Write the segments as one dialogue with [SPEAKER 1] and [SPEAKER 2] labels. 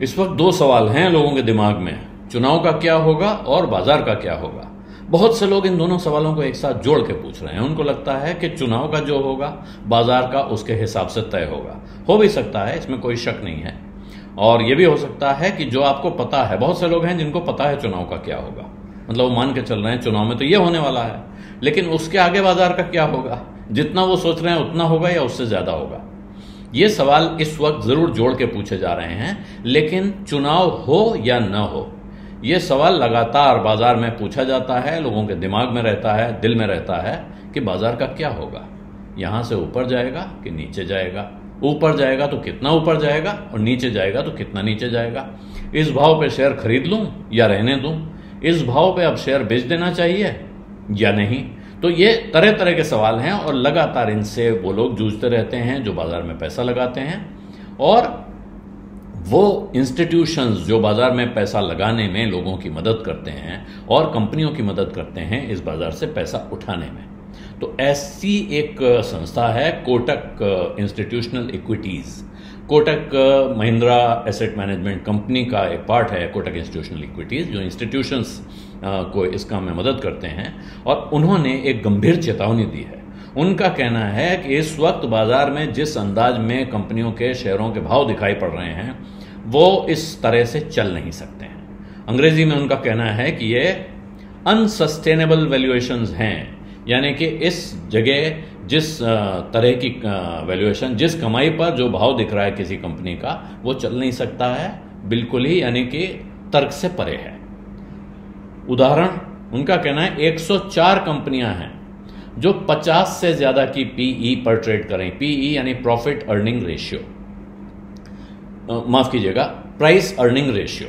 [SPEAKER 1] इस वक्त दो सवाल हैं लोगों के दिमाग में, चुनाव का क्या होगा और बाजार का क्या होगा। बहुत से लोग इन दोनों सवालों को एक साथ जोड़ के पूछ रहे हैं। उनको लगता है कि चुनाव का जो होगा बाजार का उसके हिसाब से तय होगा। हो भी सकता है, इसमें कोई शक नहीं है। और यह भी हो सकता है कि जो आपको पता है, बहुत से लोग हैं जिनको पता है चुनाव का क्या होगा, मतलब वो मान के चल रहे हैं चुनाव में तो ये होने वाला है, लेकिन उसके आगे बाजार का क्या होगा, जितना वो सोच रहे हैं उतना होगा या उससे ज्यादा होगा। ये सवाल इस वक्त जरूर जोड़ के पूछे जा रहे हैं, लेकिन चुनाव हो या न हो, ये सवाल लगातार बाजार में पूछा जाता है, लोगों के दिमाग में रहता है, दिल में रहता है कि बाजार का क्या होगा, यहां से ऊपर जाएगा कि नीचे जाएगा, ऊपर जाएगा तो कितना ऊपर जाएगा और नीचे जाएगा तो कितना नीचे जाएगा, इस भाव पे शेयर खरीद लूं या रहने दूं, इस भाव पे अब शेयर बेच देना चाहिए या नहीं। तो ये तरह तरह के सवाल हैं और लगातार इनसे वो लोग जूझते रहते हैं जो बाजार में पैसा लगाते हैं, और वो इंस्टीट्यूशंस जो बाजार में पैसा लगाने में लोगों की मदद करते हैं और कंपनियों की मदद करते हैं इस बाजार से पैसा उठाने में। तो ऐसी एक संस्था है Kotak institutional equities. Kotak Mahindra asset management company का एक पार्ट है कोटक इंस्टीट्यूशनल इक्विटीज, जो इंस्टीट्यूशंस को इस काम में मदद करते हैं। और उन्होंने एक गंभीर चेतावनी दी है। उनका कहना है कि इस वक्त बाजार में जिस अंदाज में कंपनियों के शेयरों के भाव दिखाई पड़ रहे हैं वो इस तरह से चल नहीं सकते हैं। अंग्रेजी में उनका कहना है कि ये अनसस्टेनेबल वैल्यूएशंस हैं, यानी कि इस जगह जिस तरह की वैल्यूएशन, जिस कमाई पर जो भाव दिख रहा है किसी कंपनी का, वो चल नहीं सकता है बिल्कुल ही, यानी कि तर्क से परे है। उदाहरण उनका कहना है 104 कंपनियां हैं जो 50 से ज्यादा की पीई पर ट्रेड करें। पीई यानी प्रॉफिट अर्निंग रेशियो, माफ कीजिएगा, प्राइस अर्निंग रेशियो।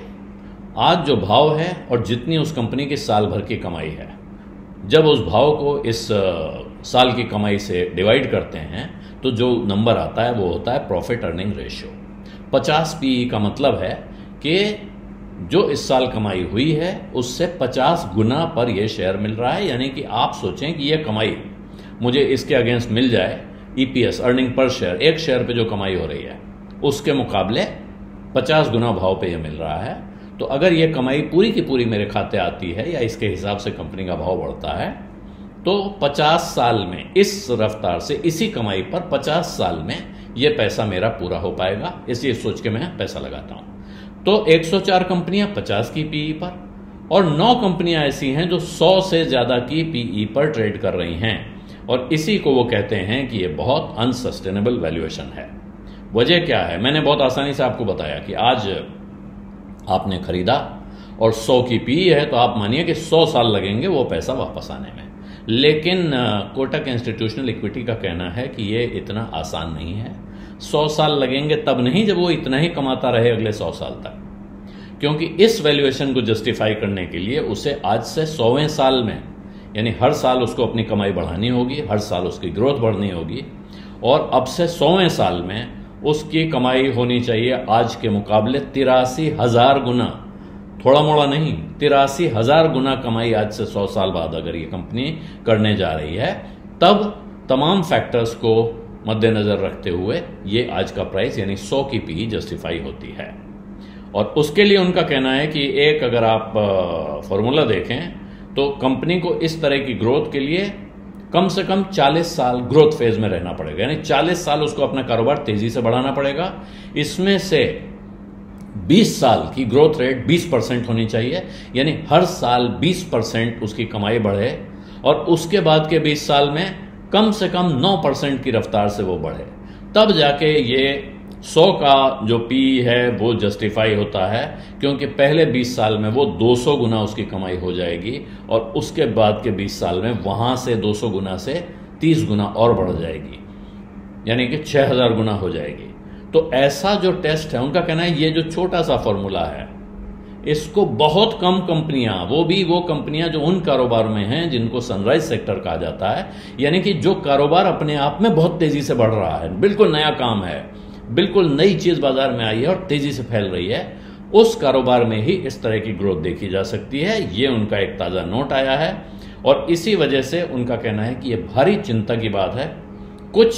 [SPEAKER 1] आज जो भाव है और जितनी उस कंपनी की साल भर की कमाई है, जब उस भाव को इस साल की कमाई से डिवाइड करते हैं तो जो नंबर आता है वो होता है प्रॉफिट अर्निंग रेशियो। 50 पीई का मतलब है कि जो इस साल कमाई हुई है उससे 50 गुना पर यह शेयर मिल रहा है। यानी कि आप सोचें कि यह कमाई मुझे इसके अगेंस्ट मिल जाए, ईपीएस अर्निंग पर शेयर, एक शेयर पे जो कमाई हो रही है उसके मुकाबले 50 गुना भाव पे यह मिल रहा है। तो अगर यह कमाई पूरी की पूरी मेरे खाते आती है या इसके हिसाब से कंपनी का भाव बढ़ता है तो 50 साल में इस रफ्तार से, इसी कमाई पर 50 साल में यह पैसा मेरा पूरा हो पाएगा। इसलिए सोच के मैं पैसा लगाता हूं। तो 104 कंपनियां 50 की पीई पर और 9 कंपनियां ऐसी हैं जो 100 से ज्यादा की पीई पर ट्रेड कर रही हैं, और इसी को वो कहते हैं कि यह बहुत अनसस्टेनेबल वैल्यूएशन है। वजह क्या है? मैंने बहुत आसानी से आपको बताया कि आज आपने खरीदा और 100 की पीई है, तो आप मानिए कि 100 साल लगेंगे वो पैसा वापस आने में। लेकिन कोटक इंस्टीट्यूशनल इक्विटी का कहना है कि ये इतना आसान नहीं है। 100 साल लगेंगे तब नहीं जब वो इतना ही कमाता रहे अगले 100 साल तक, क्योंकि इस वैल्यूएशन को जस्टिफाई करने के लिए उसे आज से 100वें साल में, यानी हर साल उसको अपनी कमाई बढ़ानी होगी, हर साल उसकी ग्रोथ बढ़नी होगी, और अब से 100वें साल में उसकी कमाई होनी चाहिए आज के मुकाबले 83,000 गुना, थोड़ा मोड़ा नहीं, 83,000 गुना कमाई आज से 100 साल बाद अगर ये कंपनी करने जा रही है, तब तमाम फैक्टर्स को मद्देनजर रखते हुए ये आज का प्राइस यानी 100 की पीई जस्टिफाई होती है। और उसके लिए उनका कहना है कि एक अगर आप फॉर्मूला देखें तो कंपनी को इस तरह की ग्रोथ के लिए कम से कम 40 साल ग्रोथ फेज में रहना पड़ेगा, यानी 40 साल उसको अपना कारोबार तेजी से बढ़ाना पड़ेगा। इसमें से 20 साल की ग्रोथ रेट 20% होनी चाहिए, यानी हर साल 20% उसकी कमाई बढ़े, और उसके बाद के 20 साल में कम से कम 9% की रफ्तार से वो बढ़े। तब जाके ये 100 का जो पी है वो जस्टिफाई होता है, क्योंकि पहले 20 साल में वो 200 गुना उसकी कमाई हो जाएगी और उसके बाद के 20 साल में वहां से 200 गुना से 30 गुना और बढ़ जाएगी, यानी कि 6000 गुना हो जाएगी। तो ऐसा जो टेस्ट है, उनका कहना है ये जो छोटा सा फॉर्मूला है, इसको बहुत कम कंपनियां, वो भी वो कंपनियां जो उन कारोबार में हैं जिनको सनराइज सेक्टर कहा जाता है, यानी कि जो कारोबार अपने आप में बहुत तेजी से बढ़ रहा है, बिल्कुल नया काम है, बिल्कुल नई चीज बाजार में आई है और तेजी से फैल रही है, उस कारोबार में ही इस तरह की ग्रोथ देखी जा सकती है। ये उनका एक ताजा नोट आया है और इसी वजह से उनका कहना है कि यह भारी चिंता की बात है। कुछ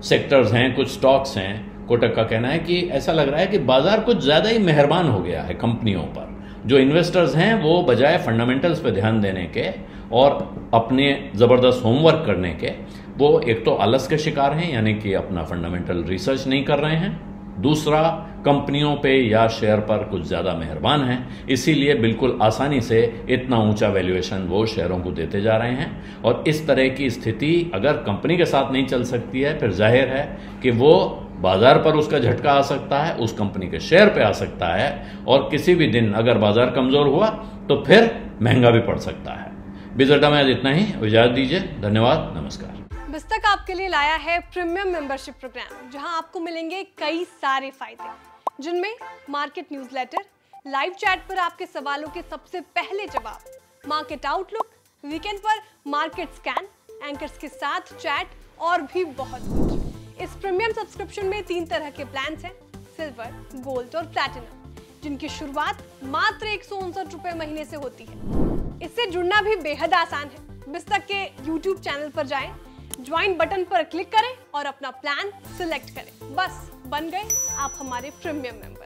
[SPEAKER 1] सेक्टर्स हैं, कुछ स्टॉक्स हैं कोटक का कहना है कि ऐसा लग रहा है कि बाजार कुछ ज़्यादा ही मेहरबान हो गया है कंपनियों पर। जो इन्वेस्टर्स हैं वो बजाय फंडामेंटल्स पे ध्यान देने के और अपने ज़बरदस्त होमवर्क करने के, वो एक तो आलस के शिकार हैं, यानी कि अपना फंडामेंटल रिसर्च नहीं कर रहे हैं। दूसरा, कंपनियों पे या शेयर पर कुछ ज़्यादा मेहरबान हैं, इसीलिए बिल्कुल आसानी से इतना ऊंचा वैल्यूएशन वो शेयरों को देते जा रहे हैं। और इस तरह की स्थिति अगर कंपनी के साथ नहीं चल सकती है, फिर जाहिर है कि वो बाजार पर उसका झटका आ सकता है, उस कंपनी के शेयर पे आ सकता है, और किसी भी दिन अगर बाजार कमज़ोर हुआ तो फिर महंगा भी पड़ सकता है। बिजडा में आज इतना ही, इजाज़त दीजिए। धन्यवाद, नमस्कार।
[SPEAKER 2] बिस्तक आपके लिए लाया है प्रीमियम मेंबरशिप प्रोग्राम, जहां आपको मिलेंगे कई सारे फायदे, जिनमें मार्केट न्यूज़लेटर, लाइव चैट पर आपके सवालों के सबसे पहले जवाब, मार्केट आउटलुक, वीकेंड पर मार्केट स्कैन, एंकर्स के साथ चैट और भी बहुत कुछ। इस प्रीमियम सब्सक्रिप्शन में 3 तरह के प्लान्स हैं, सिल्वर, गोल्ड और प्लैटिनम, जिनकी शुरुआत मात्र 159 रुपए महीने से होती है। इससे जुड़ना भी बेहद आसान है। बिस्तक के YouTube चैनल पर जाएं, ज्वाइन बटन पर क्लिक करें और अपना प्लान सिलेक्ट करें। बस बन गए आप हमारे प्रीमियम मेंबर।